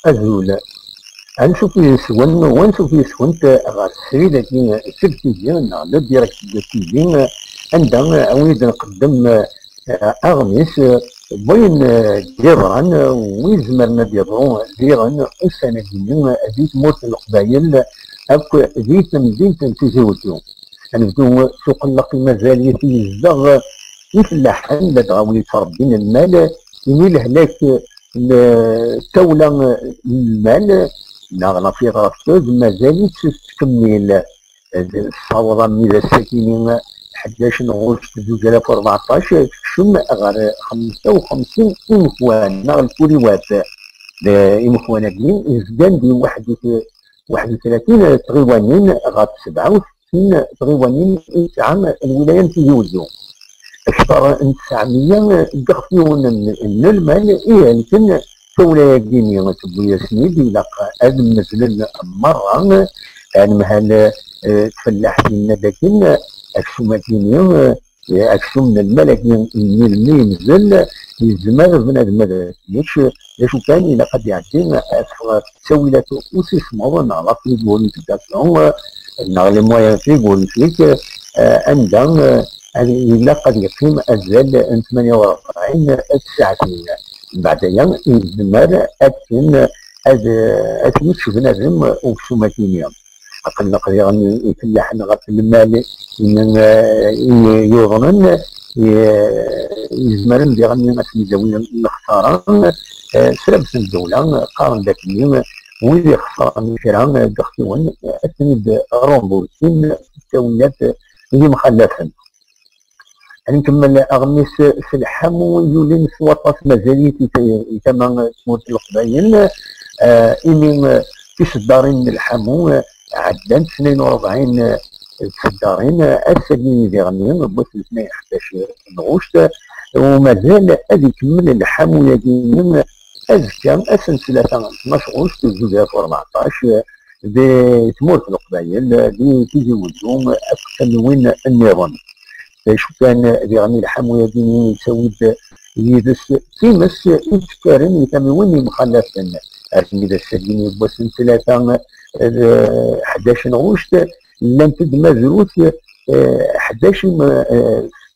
أزول أنشوف يسون ونشوف يسون غير السريدة كي سبتيجين لا ديريكت تيجين عندها أويد نقدم أغميس بين جيران ويزمرنا ديرون ديران السنة ديالنا هذيك موت القبايل أكو ذيك مدينة تزوجو نبدو سوق النقل مازال يتيزغ يفلحن لدغاوي تربين المال يميل هلاك الدولة المال نغلا في غرفتوز مازال تكمل الصورة من الساكنين 11 غشت 2014 تكشم غير 55 إمكوان نغل الكوريوات إمكوان كلين إزدان دي 31 تغيوانين غير 67 تغيوانين عام الولاية تيوزو أكثر من 900 دخلون من المال يمكن ولاية كينيا تبويا سنيدي إلا هاد مثل مرة مهال تفلاح فينا لكن أكسو كينيا أكسو من الملك ينزل يزمر بنادم هذا ليش كان إلا قد يعطينا تسويلات وسيسمو نعرف يقول تدافعون نعلم مويا يقول فيك عندهم إلا قد يقيم أزال 48 ساعتين بعدين يزمر أكن أتمش بنادم وكسو كينيا أقل قدر يفلح نغط المال يغنن يزمرن بغني مثل زاوية الخسارة سلبس الدولة قارن ذاك اليوم ويلي خسارة كرام دختيون أتني رومبورسين التسويات اللي مخلفين نكمل أغميس في الحم ويولين في وطاس مازاليت يتم تموت القبايل إني في صدارين الحمو عدان 42 صدارين السجين ديغنيين بوس 11 نغوشت ومازال هذا يكمل الحمو يدين أزكى أسن 12 غوشت 2014 بتموت القبايل بتزوجهم أكثر وين النيران شو كان بيغني الحمو يديني يسود يدس كيمس يتكارن يتموني مخلفا أرسمي ذا السجين بوسن 11 غوشت لم تدمى ذروث 11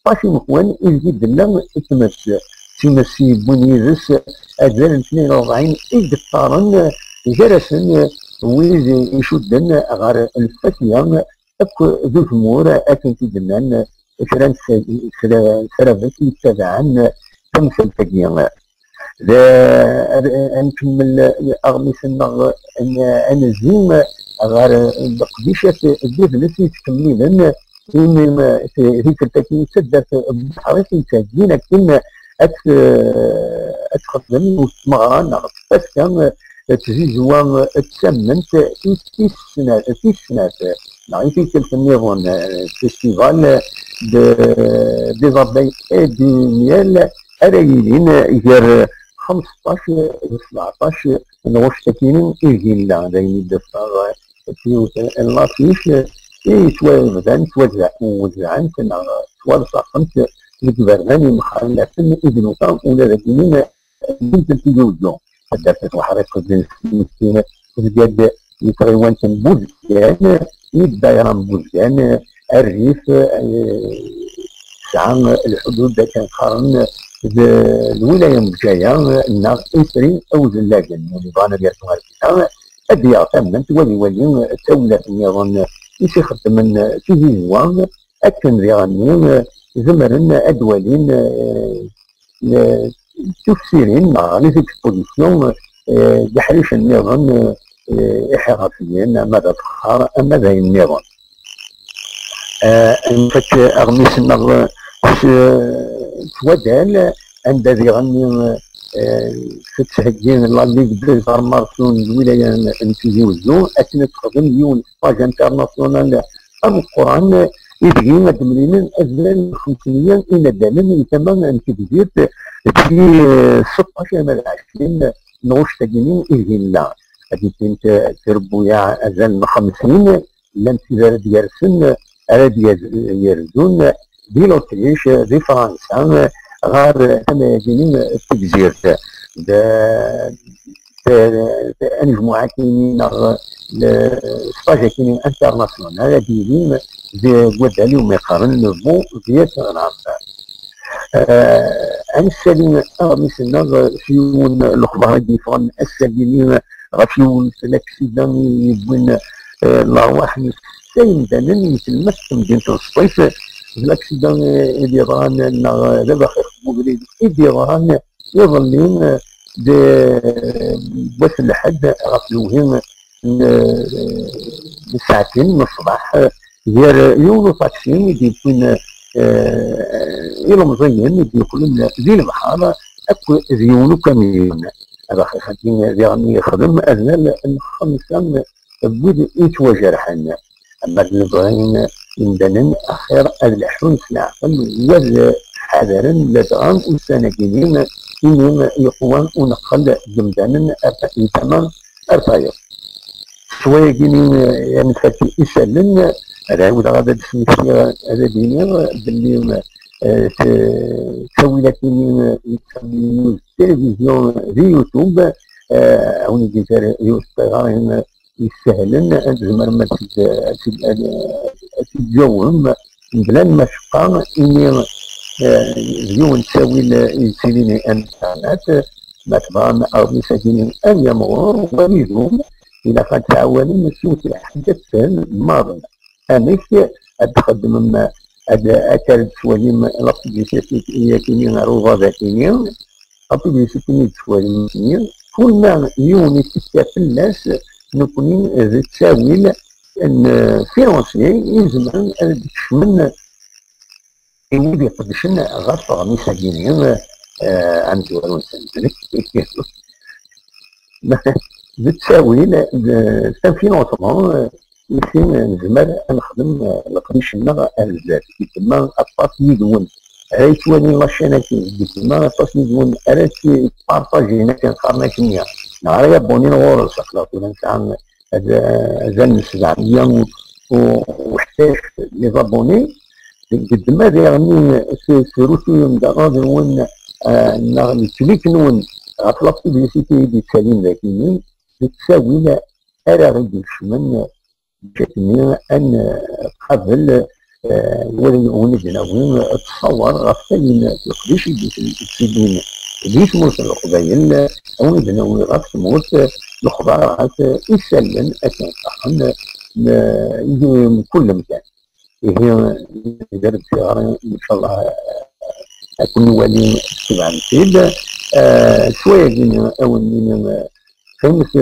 16 مخوان يزيد لنا اتمس كيمس يبوني يدس أجل 42 إدقارن جرسن ويز يشدن غير الفتيان أكو ذو ثمور أكن تدنان فرنسا فرنسا تبعا تمثل تقييم نكمل أغمس أنا زيم غير قديشة البيزنس تكملين في التكييف تبدا بحريق تاجينا كنا أتخدم وتمغران بس كان تزيزوا تسمنت في السنة نعيش تلك النيرون فيستيفال دي زابي دي ميال أرايلين يجر 15 17 نوش تكينين يجي لا دايما الدفاع في اللطيف يتوازن وزعان كنا توالص خمسة الجبراني مخالفين إذن كان ولا ذاكين بنت التجوزون الدفاع وحركة المسكين بجد يتغيوان بوزيان يدايران بوزيان الريف سعى الحدود كان قارن الولاية الجاية النار إسري أو زلاجا ونظام ديالتها الكتاب أدي تمنت ولي الدولة نظام يخدم من تيزوان أكن ريغانيون زمرن أدوالين تفسيرين مع لي زيكسبوزيسيون يحريش النظام إحرافيا ماذا تخار ماذا النظام نفك أغميس النظر تودال عند ذي غني فتحجين الله اللي قبل صار مارسون الولاية نتيجوزو أثناء تخدم يون ستاج انترناسيونال القرآن يبغينا دملين أزلال 500 إلى دالن يتمنى أن تجديد في 16 من 20 نوش تجينين إذن لا هذه كنت تربويا أزال 50 لم تزال ديال سن أراد يرزون دي لوتريش دي فرنسا غار تماجين تجزيرت مجموعة كاينين سباجا كاينين انترناسيونال دايرين ودالي وما يقارن بو ديال العنصر. عن السليم مثلنا فيون الاخبار ديفون السليمين غفيون الاكسيدان يبون الارواح سايم دانن مثل ما مدينة الصيف الاكسيدان ايران دابا خير ايران يظلين بواس الحد غفلوهم ساعتين من الصباح غير يوم طاكسيين يكون إلى مزين يدخلون ذي البحر أكو زيونو كاملين. هذا خاطين ذي يخدم أذنال الخمسة بود يتوجرحن. أما البغين يمدنن أخير الحون سنعقل والحذرا لدغان والسناكينين إنهم يقوان ونقل جمدانا يتمام أرفاير. شوية كينين يعني فاتي إسالن هذا هو غادا تسميتي هذا دينير باللي تسوي كينين يسميو التلفزيون في يوتيوب هوني ديال يوتيوب يسهلن زعما ما تتجاوهم بلا مشقة إني اليوم تساوي السنين الانترنت ما تبغى او مساكين ان يمروا ويدهم الى قد تعاونوا نسوت الحدث الماضي انك تخدم ما اكلت شويه لابيليسيتي هي كاينين عروضه ذاتيه لابيليسيتي شويه كل ما يوم تستافد الناس نكون تساوي ان فيرونسي يلزم تشمل اللي يقدشن غطى مساجين عند ولون سنتك بتساوي فينونسمون يمكن نزمر نخدم القريشنا الذات كما الطاس يدون عيتواني لاشينات كما الطاس يدون اراتي بارطاجينا كنقارنا كمية نهار يابوني نغور سقلاط ولا نسعى هذا النسبعية وحتى لي زابوني قد ما يعني سيروتو مدارات نون الكليك نون غاف لابيبليسيتي دي تسالين ذاكيين تساوي لا أرى غير الشمن بشكل أن قبل ولي جناوين تصور غاف تالين تقديش السجين ليش موت القبايل أو جناوين غاف تموت الخضار غاف يسلن أكن صحن من كل مكان. هي درت شهر ان شاء الله اكون ولي تبع السيد شويه دينا اول من خمس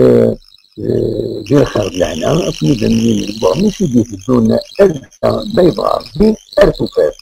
ديال خارج العنان اكون دنيا البوع ماشي يدونا بيضاء بين ارتفاف